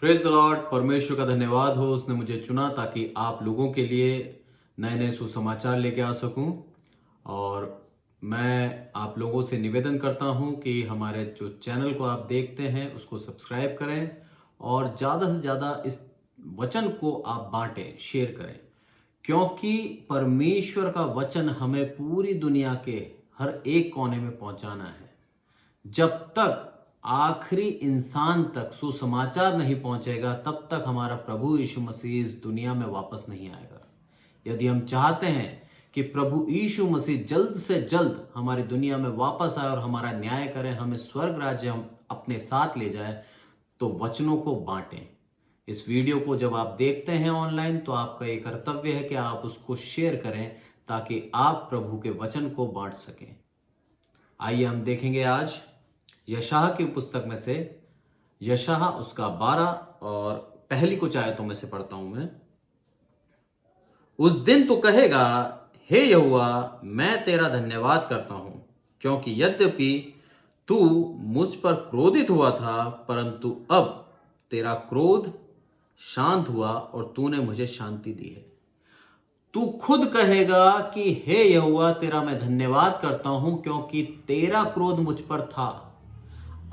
Praise the Lord. परमेश्वर का धन्यवाद हो, उसने मुझे चुना ताकि आप लोगों के लिए नए नए सुसमाचार लेके आ सकूं। और मैं आप लोगों से निवेदन करता हूं कि हमारे जो चैनल को आप देखते हैं उसको सब्सक्राइब करें और ज़्यादा से ज़्यादा इस वचन को आप बांटें, शेयर करें, क्योंकि परमेश्वर का वचन हमें पूरी दुनिया के हर एक कोने में पहुंचाना है। जब तक आखिरी इंसान तक सुसमाचार नहीं पहुंचेगा तब तक हमारा प्रभु यीशु मसीह इस दुनिया में वापस नहीं आएगा। यदि हम चाहते हैं कि प्रभु यीशु मसीह जल्द से जल्द हमारी दुनिया में वापस आए और हमारा न्याय करे, हमें स्वर्ग राज्य हम अपने साथ ले जाए, तो वचनों को बांटें। इस वीडियो को जब आप देखते हैं ऑनलाइन तो आपका ये कर्तव्य है कि आप उसको शेयर करें ताकि आप प्रभु के वचन को बांट सकें। आइए हम देखेंगे आज यशाह की पुस्तक में से यशाह उसका 12 और पहली कुछ आयतों में से पढ़ता हूं मैं। उस दिन तू कहेगा, हे यहोवा, मैं तेरा धन्यवाद करता हूं, क्योंकि यद्यपि तू मुझ पर क्रोधित हुआ था, परंतु अब तेरा क्रोध शांत हुआ और तूने मुझे शांति दी है। तू खुद कहेगा कि हे यहोवा, तेरा मैं धन्यवाद करता हूं, क्योंकि तेरा क्रोध मुझ पर था,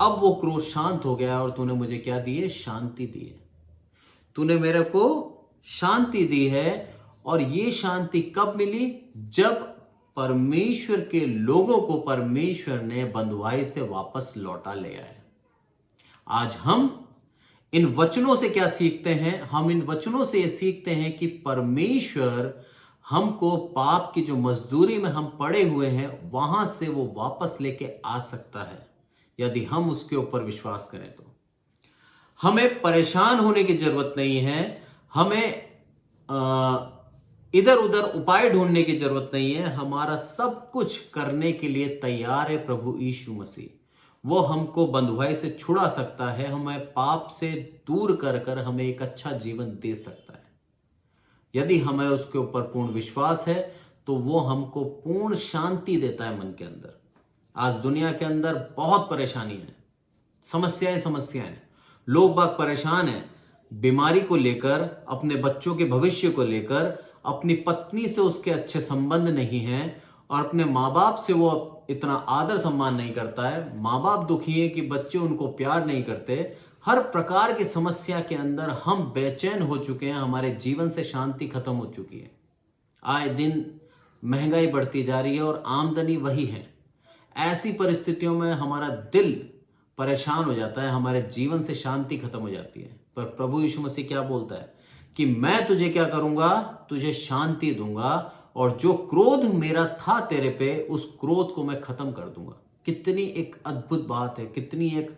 अब वो क्रोध शांत हो गया और तूने मुझे क्या दिए? शांति दी है। तूने मेरे को शांति दी है। और ये शांति कब मिली? जब परमेश्वर के लोगों को परमेश्वर ने बंधुआई से वापस लौटा ले आए। आज हम इन वचनों से क्या सीखते हैं? हम इन वचनों से ये सीखते हैं कि परमेश्वर हमको पाप की जो मजदूरी में हम पड़े हुए हैं वहां से वो वापस लेके आ सकता है, यदि हम उसके ऊपर विश्वास करें। तो हमें परेशान होने की जरूरत नहीं है, हमें इधर उधर उपाय ढूंढने की जरूरत नहीं है। हमारा सब कुछ करने के लिए तैयार है प्रभु यीशु मसीह। वो हमको बंधुआई से छुड़ा सकता है, हमें पाप से दूर कर कर हमें एक अच्छा जीवन दे सकता है। यदि हमें उसके ऊपर पूर्ण विश्वास है तो वो हमको पूर्ण शांति देता है मन के अंदर। आज दुनिया के अंदर बहुत परेशानी है, समस्याएं, लोग बाग परेशान हैं, बीमारी को लेकर, अपने बच्चों के भविष्य को लेकर, अपनी पत्नी से उसके अच्छे संबंध नहीं हैं, और अपने माँ बाप से वो इतना आदर सम्मान नहीं करता है। माँ बाप दुखी है कि बच्चे उनको प्यार नहीं करते। हर प्रकार की समस्या के अंदर हम बेचैन हो चुके हैं, हमारे जीवन से शांति खत्म हो चुकी है। आए दिन महंगाई बढ़ती जा रही है और आमदनी वही है। ऐसी परिस्थितियों में हमारा दिल परेशान हो जाता है, हमारे जीवन से शांति खत्म हो जाती है। पर प्रभु यीशु मसीह क्या बोलता है कि मैं तुझे क्या करूंगा? तुझे शांति दूंगा, और जो क्रोध मेरा था तेरे पे, उस क्रोध को मैं खत्म कर दूंगा। कितनी एक अद्भुत बात है, कितनी एक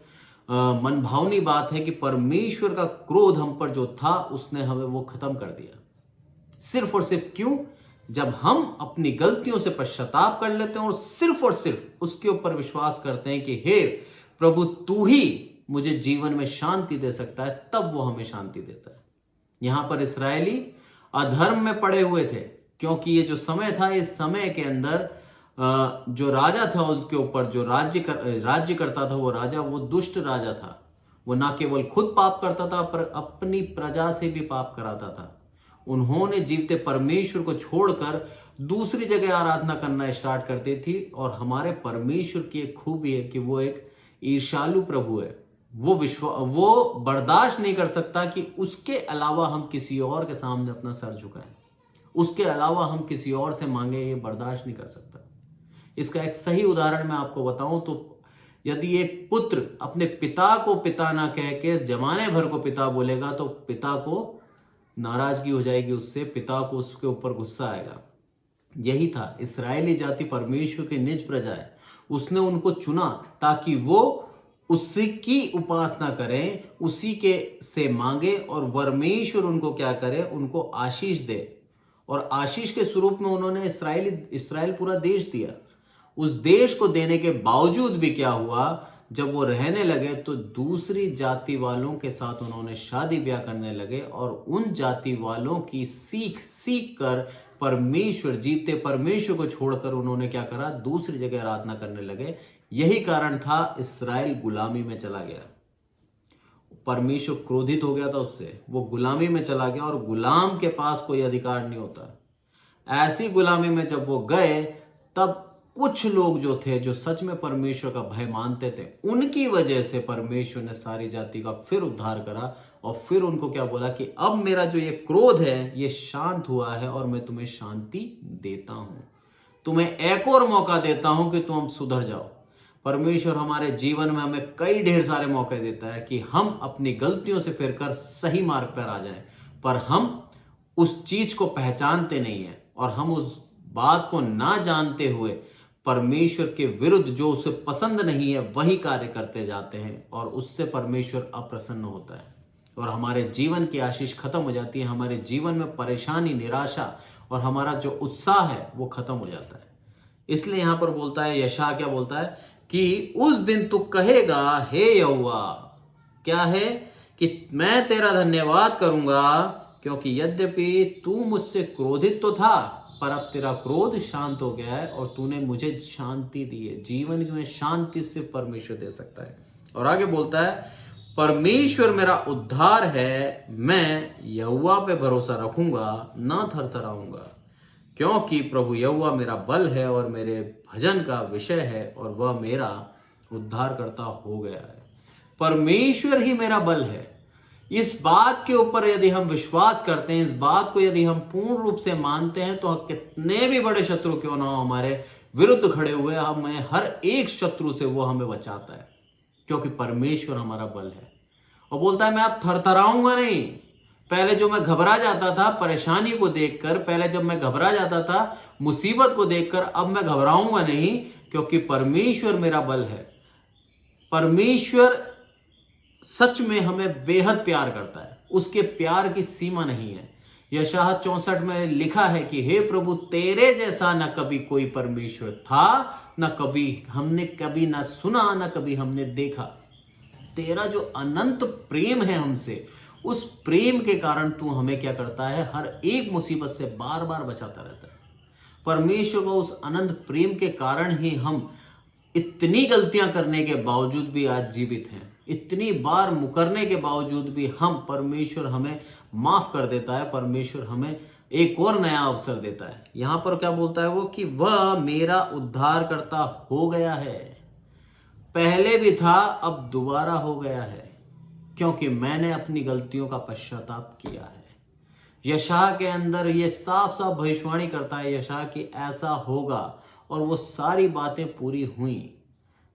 मनभावनी बात है कि परमेश्वर का क्रोध हम पर जो था उसने हमें वो खत्म कर दिया। सिर्फ और सिर्फ क्यों? जब हम अपनी गलतियों से पश्चाताप कर लेते हैं और सिर्फ उसके ऊपर विश्वास करते हैं कि हे प्रभु, तू ही मुझे जीवन में शांति दे सकता है, तब वो हमें शांति देता है। यहां पर इस्राएली अधर्म में पड़े हुए थे, क्योंकि ये जो समय था, इस समय के अंदर जो राजा था उसके ऊपर जो राज्य करता था, वो राजा वो दुष्ट राजा था। वो ना केवल खुद पाप करता था पर अपनी प्रजा से भी पाप कराता था। उन्होंने जीवते परमेश्वर को छोड़कर दूसरी जगह आराधना करना स्टार्ट करती थी। और हमारे परमेश्वर की एक खूबी है कि वो एक ईर्ष्यालु प्रभु है। वो बर्दाश्त नहीं कर सकता कि उसके अलावा हम किसी और के सामने अपना सर झुकाएं, उसके अलावा हम किसी और से मांगे, ये बर्दाश्त नहीं कर सकता। इसका एक सही उदाहरण मैं आपको बताऊं तो, यदि एक पुत्र अपने पिता को पिता ना कह के जमाने भर को पिता बोलेगा तो पिता को नाराजगी हो जाएगी उससे, पिता को उसके ऊपर गुस्सा आएगा। यही था, इस्राएली जाति परमेश्वर की निज प्रजा है। उसने उनको चुना ताकि वो उसी की उपासना करें, उसी के से मांगे, और परमेश्वर उनको क्या करे? उनको आशीष दे। और आशीष के स्वरूप में उन्होंने इस्राएल पूरा देश दिया। उस देश को देने के बावजूद भी क्या हुआ? जब वो रहने लगे तो दूसरी जाति वालों के साथ उन्होंने शादी ब्याह करने लगे, और उन जाति वालों की सीख कर परमेश्वर, जीवते परमेश्वर को छोड़कर उन्होंने क्या करा? दूसरी जगह आराधना करने लगे। यही कारण था इस्राएल गुलामी में चला गया। परमेश्वर क्रोधित हो गया था उससे, वो गुलामी में चला गया और गुलाम के पास कोई अधिकार नहीं होता। ऐसी गुलामी में जब वो गए, तब कुछ लोग जो थे, जो सच में परमेश्वर का भय मानते थे, उनकी वजह से परमेश्वर ने सारी जाति का फिर उद्धार करा और फिर उनको क्या बोला कि अब मेरा जो ये क्रोध है ये शांत हुआ है और मैं तुम्हें शांति देता हूं, तुम्हें एक और मौका देता हूं कि तुम सुधर जाओ। परमेश्वर हमारे जीवन में हमें कई ढेर सारे मौके देता है कि हम अपनी गलतियों से फिरकर सही मार्ग पर आ जाएं, पर हम उस चीज को पहचानते नहीं है और हम उस बात को ना जानते हुए परमेश्वर के विरुद्ध, जो उसे पसंद नहीं है, वही कार्य करते जाते हैं और उससे परमेश्वर अप्रसन्न होता है और हमारे जीवन की आशीष खत्म हो जाती है। हमारे जीवन में परेशानी, निराशा और हमारा जो उत्साह है वो खत्म हो जाता है। इसलिए यहां पर बोलता है, यशायाह क्या बोलता है कि उस दिन तू कहेगा, हे यहोवा, क्या है कि मैं तेरा धन्यवाद करूंगा, क्योंकि यद्यपि तू मुझसे क्रोधित तो था, पर अब तेरा क्रोध शांत हो गया है और तूने मुझे शांति दी है। जीवन में शांति सिर्फ परमेश्वर दे सकता है। और आगे बोलता है, परमेश्वर मेरा उद्धार है, मैं यहोवा पे भरोसा रखूंगा, ना थरथराऊंगा, क्योंकि प्रभु यहोवा मेरा बल है और मेरे भजन का विषय है और वह मेरा उद्धार करता हो गया है। परमेश्वर ही मेरा बल है। इस बात के ऊपर यदि हम विश्वास करते हैं, इस बात को यदि हम पूर्ण रूप से मानते हैं, तो कितने भी बड़े शत्रु क्यों ना हो हमारे विरुद्ध खड़े हुए, हमें हर एक शत्रु से वो हमें बचाता है, क्योंकि परमेश्वर हमारा बल है। और बोलता है, मैं अब थरथराऊंगा नहीं। पहले जो मैं घबरा जाता था परेशानी को देखकर, पहले जब मैं घबरा जाता था मुसीबत को देखकर, अब मैं घबराऊंगा नहीं, क्योंकि परमेश्वर मेरा बल है। परमेश्वर सच में हमें बेहद प्यार करता है, उसके प्यार की सीमा नहीं है। यशायाह 64 में लिखा है कि हे प्रभु, तेरे जैसा न कभी कोई परमेश्वर था, न कभी हमने कभी न सुना, न कभी हमने देखा। तेरा जो अनंत प्रेम है हमसे, उस प्रेम के कारण तू हमें क्या करता है, हर एक मुसीबत से बार बार बचाता रहता है। परमेश्वर को उस अनंत प्रेम के कारण ही हम इतनी गलतियां करने के बावजूद भी आज जीवित हैं। इतनी बार मुकरने के बावजूद भी परमेश्वर हमें माफ कर देता है, परमेश्वर हमें एक और नया अवसर देता है। यहां पर क्या बोलता है वो कि वह मेरा उद्धार करता हो गया है। पहले भी था, अब दोबारा हो गया है, क्योंकि मैंने अपनी गलतियों का पश्चाताप किया है। यशायाह के अंदर ये साफ साफ भविष्यवाणी करता है यशायाह कि ऐसा होगा, और वो सारी बातें पूरी हुई।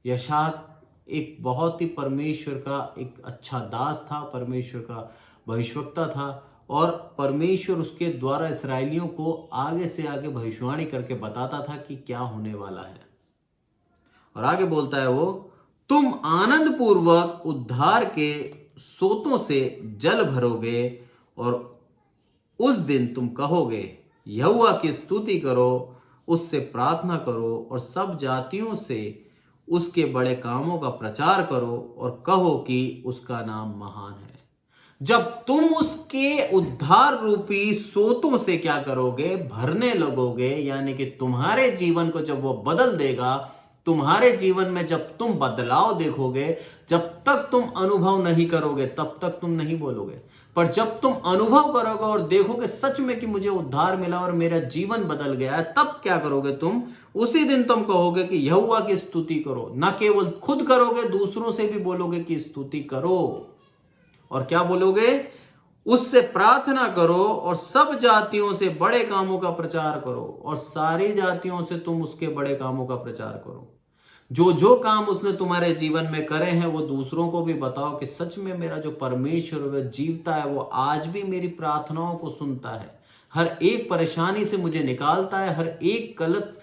यशायाह एक बहुत ही परमेश्वर का एक अच्छा दास था, परमेश्वर का भविष्यवक्ता था, और परमेश्वर उसके द्वारा इस्राएलियों को आगे से आगे भविष्यवाणी करके बताता था कि क्या होने वाला है। और आगे बोलता है वो, तुम आनंद पूर्वक उद्धार के सोतों से जल भरोगे, और उस दिन तुम कहोगे, यहोवा की स्तुति करो, उससे प्रार्थना करो, और सब जातियों से उसके बड़े कामों का प्रचार करो, और कहो कि उसका नाम महान है। जब तुम उसके उद्धार रूपी सोतों से क्या करोगे, भरने लगोगे, यानी कि तुम्हारे जीवन को जब वो बदल देगा, तुम्हारे जीवन में जब तुम बदलाव देखोगे, जब तक तुम अनुभव नहीं करोगे तब तक तुम नहीं बोलोगे, पर जब तुम अनुभव करोगे और देखोगे सच में कि मुझे उद्धार मिला और मेरा जीवन बदल गया है, तब क्या करोगे तुम, उसी दिन तुम कहोगे कि यहोवा की स्तुति करो। न केवल खुद करोगे, दूसरों से भी बोलोगे कि स्तुति करो। और क्या बोलोगे, उससे प्रार्थना करो, और सब जातियों से बड़े कामों का प्रचार करो, और सारी जातियों से तुम उसके बड़े कामों का प्रचार करो। जो जो काम उसने तुम्हारे जीवन में करे हैं वो दूसरों को भी बताओ कि सच में मेरा जो परमेश्वर वह जीवता है, वो आज भी मेरी प्रार्थनाओं को सुनता है, हर एक परेशानी से मुझे निकालता है, हर एक गलत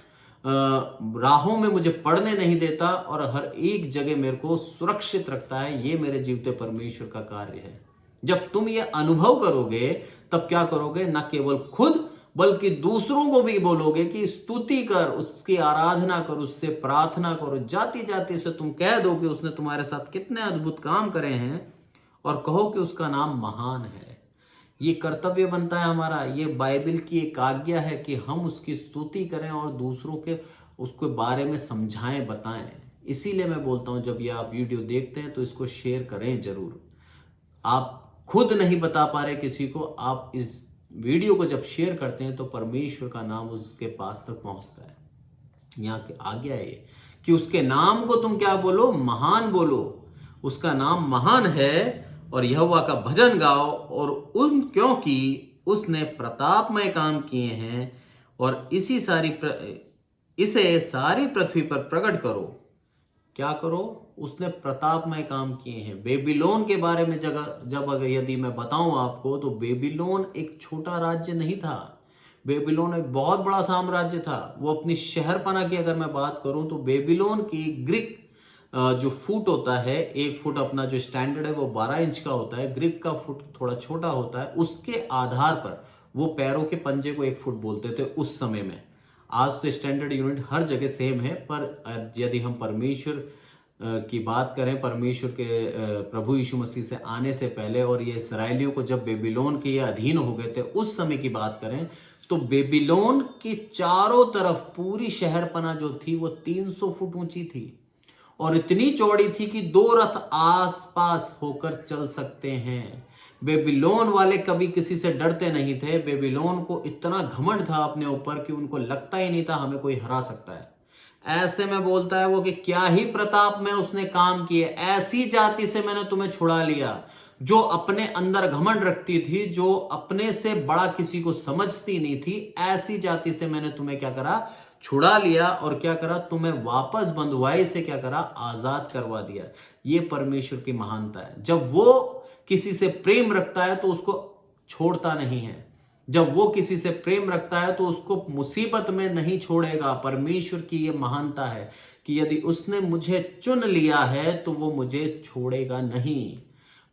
राहों में मुझे पड़ने नहीं देता, और हर एक जगह मेरे को सुरक्षित रखता है। ये मेरे जीवते परमेश्वर का कार्य है। जब तुम ये अनुभव करोगे तब क्या करोगे, न केवल खुद बल्कि दूसरों को भी बोलोगे कि स्तुति कर, उसकी आराधना कर, उससे प्रार्थना करो। जाति जाति से तुम कह दो कि उसने तुम्हारे साथ कितने अद्भुत काम करे हैं, और कहो कि उसका नाम महान है। ये कर्तव्य बनता है हमारा, ये बाइबल की एक आज्ञा है कि हम उसकी स्तुति करें और दूसरों के उसके बारे में समझाएं, बताएं। इसीलिए मैं बोलता हूं, जब ये आप वीडियो देखते हैं तो इसको शेयर करें जरूर। आप खुद नहीं बता पा रहे किसी को, आप इस वीडियो को जब शेयर करते हैं तो परमेश्वर का नाम उसके पास तक पहुंचता है। यहाँ के आज्ञा है ये कि उसके नाम को तुम क्या बोलो, महान बोलो। उसका नाम महान है और यहोवा का भजन गाओ और उन क्योंकि उसने प्रतापमय काम किए हैं और इसे सारी पृथ्वी पर प्रकट करो। क्या करो? उसने प्रतापमय काम किए हैं। बेबीलोन के बारे में जब अगर यदि मैं बताऊं आपको, तो बेबीलोन एक छोटा राज्य नहीं था। बेबीलोन एक बहुत बड़ा साम्राज्य था। वो अपनी शहरपना की अगर मैं बात करूं तो बेबीलोन की ग्रीक जो फुट होता है, 1 फुट अपना जो स्टैंडर्ड है वो 12 इंच का होता है। ग्रीक का फुट थोड़ा छोटा होता है। उसके आधार पर वो पैरों के पंजे को 1 फुट बोलते थे उस समय में। आज तो स्टैंडर्ड यूनिट हर जगह सेम है, पर यदि हम परमेश्वर की बात करें, परमेश्वर के प्रभु यीशु मसीह से आने से पहले और ये इसराइलियों को जब बेबीलोन के ये अधीन हो गए थे उस समय की बात करें, तो बेबीलोन के चारों तरफ पूरी शहरपना जो थी वो 300 फुट ऊंची थी और इतनी चौड़ी थी कि 2 रथ आसपास होकर चल सकते हैं। बेबीलोन वाले कभी किसी से डरते नहीं थे। बेबीलोन को इतना घमंड था अपने ऊपर कि उनको लगता ही नहीं था हमें कोई हरा सकता है। ऐसे में बोलता है वो कि क्या ही प्रताप में उसने काम किए, ऐसी जाति से मैंने तुम्हें छुड़ा लिया जो अपने अंदर घमंड रखती थी, जो अपने से बड़ा किसी को समझती नहीं थी। ऐसी जाति से मैंने तुम्हें क्या करा, छुड़ा लिया और क्या करा, तुम्हें वापस बंधुआई से क्या करा, आजाद करवा दिया। ये परमेश्वर की महानता है। जब वो किसी से प्रेम रखता है तो उसको छोड़ता नहीं है। जब वो किसी से प्रेम रखता है तो उसको मुसीबत में नहीं छोड़ेगा। परमेश्वर की ये महानता है कि यदि उसने मुझे चुन लिया है तो वो मुझे छोड़ेगा नहीं।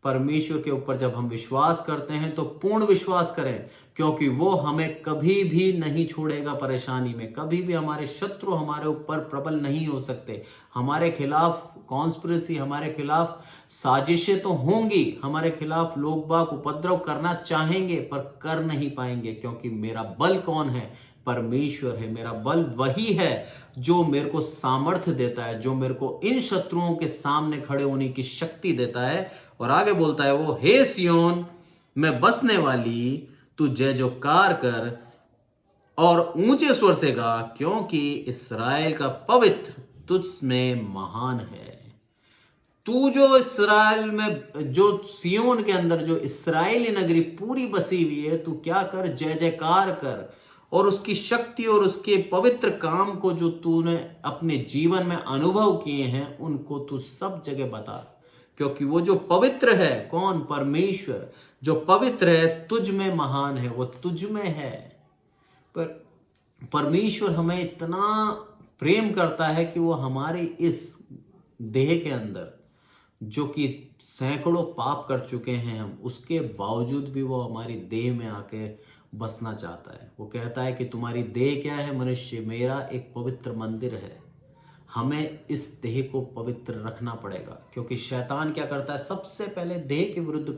परमेश्वर के ऊपर जब हम विश्वास करते हैं तो पूर्ण विश्वास करें, क्योंकि वो हमें कभी भी नहीं छोड़ेगा। परेशानी में कभी भी हमारे शत्रु हमारे ऊपर प्रबल नहीं हो सकते। हमारे खिलाफ कॉन्स्पिरेसी, हमारे खिलाफ साजिशें तो होंगी, हमारे खिलाफ लोग बाग उपद्रव करना चाहेंगे पर कर नहीं पाएंगे, क्योंकि मेरा बल कौन है? परमेश्वर है। मेरा बल वही है जो मेरे को सामर्थ्य देता है, जो मेरे को इन शत्रुओं के सामने खड़े होने की शक्ति देता है। और आगे बोलता है वो, हे सियोन में बसने वाली, तू जय जयकार कर और ऊंचे स्वर से गा, क्योंकि इस्राएल का पवित्र तुझ में महान है। तू जो इसराइल में, जो सियोन के अंदर जो इस्राएली नगरी पूरी बसी हुई है, तू क्या कर, जय जयकार कर और उसकी शक्ति और उसके पवित्र काम को जो तूने अपने जीवन में अनुभव किए हैं उनको तू सब जगह बता, क्योंकि वो जो पवित्र है, कौन? परमेश्वर जो पवित्र है, तुझ में महान है, वो तुझ में है। पर परमेश्वर हमें इतना प्रेम करता है कि वो हमारे इस देह के अंदर, जो कि सैकड़ों पाप कर चुके हैं हम, उसके बावजूद भी वो हमारी देह में आके बसना चाहता है। वो कहता है कि तुम्हारी देह क्या है मनुष्य? मेरा एक पवित्र मंदिर है। हमें इस देह को पवित्र रखना पड़ेगा, क्योंकि शैतान क्या करता है? सबसे पहले देह के विरुद्ध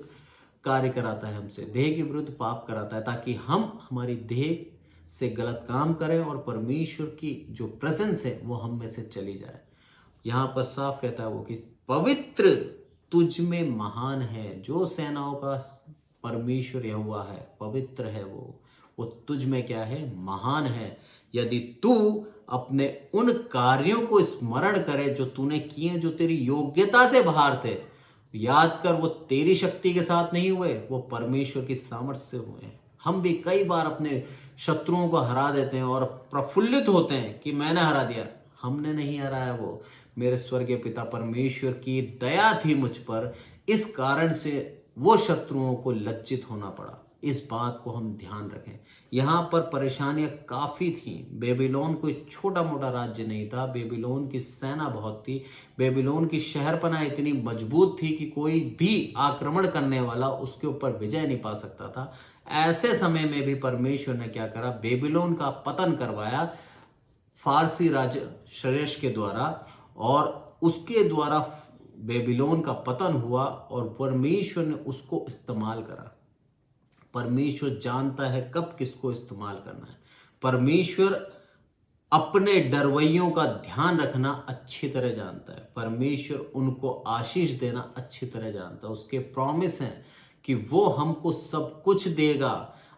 कार्य कराता है, हमसे देह के विरुद्ध पाप कराता है, ताकि हम हमारी देह से गलत काम करें और परमेश्वर की जो प्रेजेंस है वो हम में से चली जाए। यहाँ पर साफ कहता है वो कि पवित्र तुझ में महान है। जो सेनाओं का परमेश्वर यहोवा है, पवित्र है वो तुझ में क्या है? महान है। यदि तू अपने उन कार्यों को स्मरण करे जो तूने किए, जो तेरी योग्यता से बाहर थे, याद कर वो तेरी शक्ति के साथ नहीं हुए, वो परमेश्वर की सामर्थ्य से हुए हैं। हम भी कई बार अपने शत्रुओं को हरा देते हैं और प्रफुल्लित होते हैं कि मैंने हरा दिया। हमने नहीं हराया, वो मेरे स्वर्गीय पिता परमेश्वर की दया थी मुझ पर, इस कारण से वो शत्रुओं को लज्जित होना पड़ा। इस बात को हम ध्यान रखें। यहाँ पर परेशानियां काफी थी। बेबीलोन कोई छोटा मोटा राज्य नहीं था। बेबीलोन की सेना बहुत थी। बेबीलोन की शहरपना इतनी मजबूत थी कि कोई भी आक्रमण करने वाला उसके ऊपर विजय नहीं पा सकता था। ऐसे समय में भी परमेश्वर ने क्या करा? बेबीलोन का पतन करवाया फारसी राजा शरेश के द्वारा, और उसके द्वारा बेबीलोन का पतन हुआ और परमेश्वर ने उसको इस्तेमाल करा। परमेश्वर जानता है कब किसको इस्तेमाल करना है। परमेश्वर अपने डरवैयों का ध्यान रखना अच्छी तरह जानता है। परमेश्वर उनको आशीष देना अच्छी तरह जानता है। उसके प्रॉमिस हैं कि वो हमको सब कुछ देगा।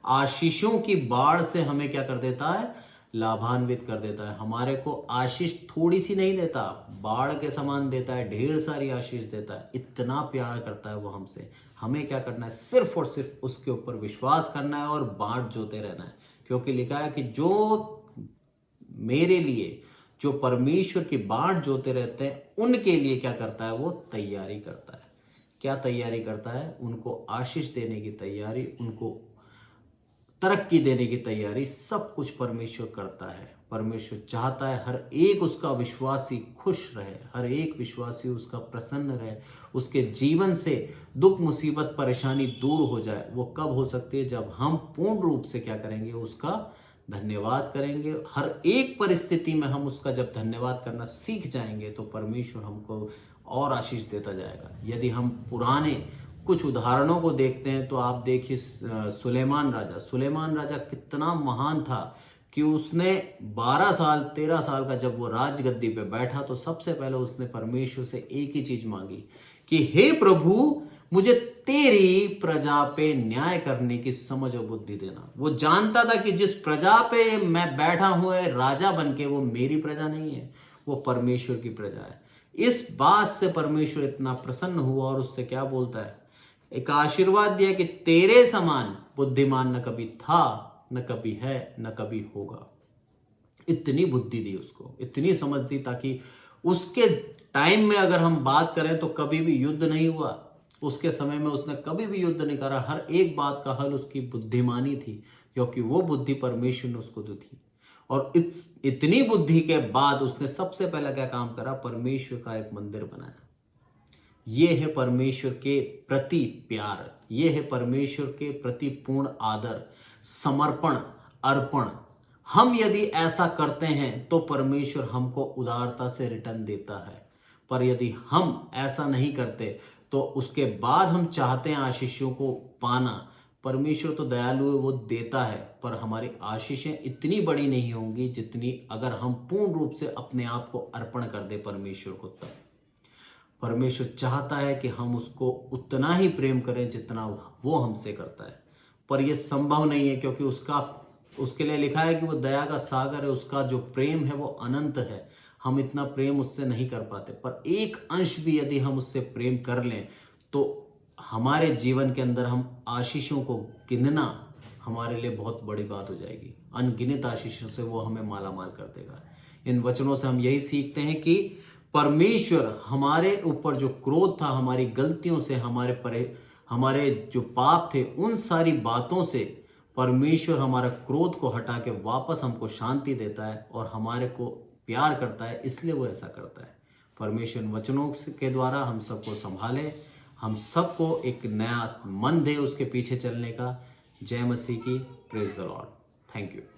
आशीषों की बाढ़ से हमें क्या कर देता है? लाभान्वित कर देता है। हमारे को आशीष थोड़ी सी नहीं देता, बाढ़ के समान देता है, ढेर सारी आशीष देता है। इतना प्यार करता है वो हमसे। हमें क्या करना है? सिर्फ और सिर्फ उसके ऊपर विश्वास करना है और बाट जोते रहना है। क्योंकि लिखा है कि जो मेरे लिए, जो परमेश्वर की बाट जोते रहते हैं, उनके लिए क्या करता है? वो तैयारी करता है। क्या तैयारी करता है? उनको आशीष देने की तैयारी, उनको तरक्की देने की तैयारी, सब कुछ परमेश्वर करता है। परमेश्वर चाहता है हर एक उसका विश्वासी खुश रहे, हर एक विश्वासी उसका प्रसन्न रहे, उसके जीवन से दुख मुसीबत परेशानी दूर हो जाए। वो कब हो सकती है? जब हम पूर्ण रूप से क्या करेंगे? उसका धन्यवाद करेंगे। हर एक परिस्थिति में हम उसका जब धन्यवाद करना सीख जाएंगे तो परमेश्वर हमको और आशीष देता जाएगा। यदि हम पुराने कुछ उदाहरणों को देखते हैं तो आप देखिए, सुलेमान राजा कितना महान था कि उसने 12 साल 13 साल का जब वो राजगद्दी पे बैठा तो सबसे पहले उसने परमेश्वर से एक ही चीज मांगी कि हे प्रभु, मुझे तेरी प्रजा पे न्याय करने की समझ और बुद्धि देना। वो जानता था कि जिस प्रजा पे मैं बैठा हुआ है राजा बनके, वो मेरी प्रजा नहीं है, वो परमेश्वर की प्रजा है। इस बात से परमेश्वर इतना प्रसन्न हुआ और उससे क्या बोलता है? एक आशीर्वाद दिया कि तेरे समान बुद्धिमान न कभी था, न कभी है, न कभी होगा। इतनी बुद्धि दी उसको, इतनी समझ दी ताकि उसके टाइम में अगर हम बात करें तो कभी भी युद्ध नहीं हुआ। उसके समय में उसने कभी भी युद्ध नहीं करा। हर एक बात का हल उसकी बुद्धिमानी थी, क्योंकि वो बुद्धि परमेश्वर ने उसको दी थी। और इतनी बुद्धि के बाद उसने सबसे पहला क्या काम करा? परमेश्वर का एक मंदिर बनाया। ये है परमेश्वर के प्रति प्यार, ये है परमेश्वर के प्रति पूर्ण आदर, समर्पण, अर्पण। हम यदि ऐसा करते हैं तो परमेश्वर हमको उदारता से रिटर्न देता है। पर यदि हम ऐसा नहीं करते तो उसके बाद हम चाहते हैं आशीषों को पाना, परमेश्वर तो दयालु है, वो देता है, पर हमारी आशीषें इतनी बड़ी नहीं होंगी जितनी अगर हम पूर्ण रूप से अपने आप को अर्पण कर दे परमेश्वर को। तब परमेश्वर चाहता है कि हम उसको उतना ही प्रेम करें जितना वो हमसे करता है। पर यह संभव नहीं है, क्योंकि उसके लिए लिखा है कि वो दया का सागर है, उसका जो प्रेम है वो अनंत है। हम इतना प्रेम उससे नहीं कर पाते, पर एक अंश भी यदि हम उससे प्रेम कर लें तो हमारे जीवन के अंदर हम आशीषों को गिनना हमारे लिए बहुत बड़ी बात हो जाएगी। अनगिनत आशीषों से वो हमें माला माल कर देगा। इन वचनों से हम यही सीखते हैं कि परमेश्वर हमारे ऊपर जो क्रोध था, हमारी गलतियों से, हमारे जो पाप थे, उन सारी बातों से परमेश्वर हमारा क्रोध को हटा के वापस हमको शांति देता है और हमारे को प्यार करता है, इसलिए वो ऐसा करता है। परमेश्वर वचनों के द्वारा हम सबको संभाले, हम सबको एक नया मन दे उसके पीछे चलने का। जय मसीह की। Praise the Lord. Thank you.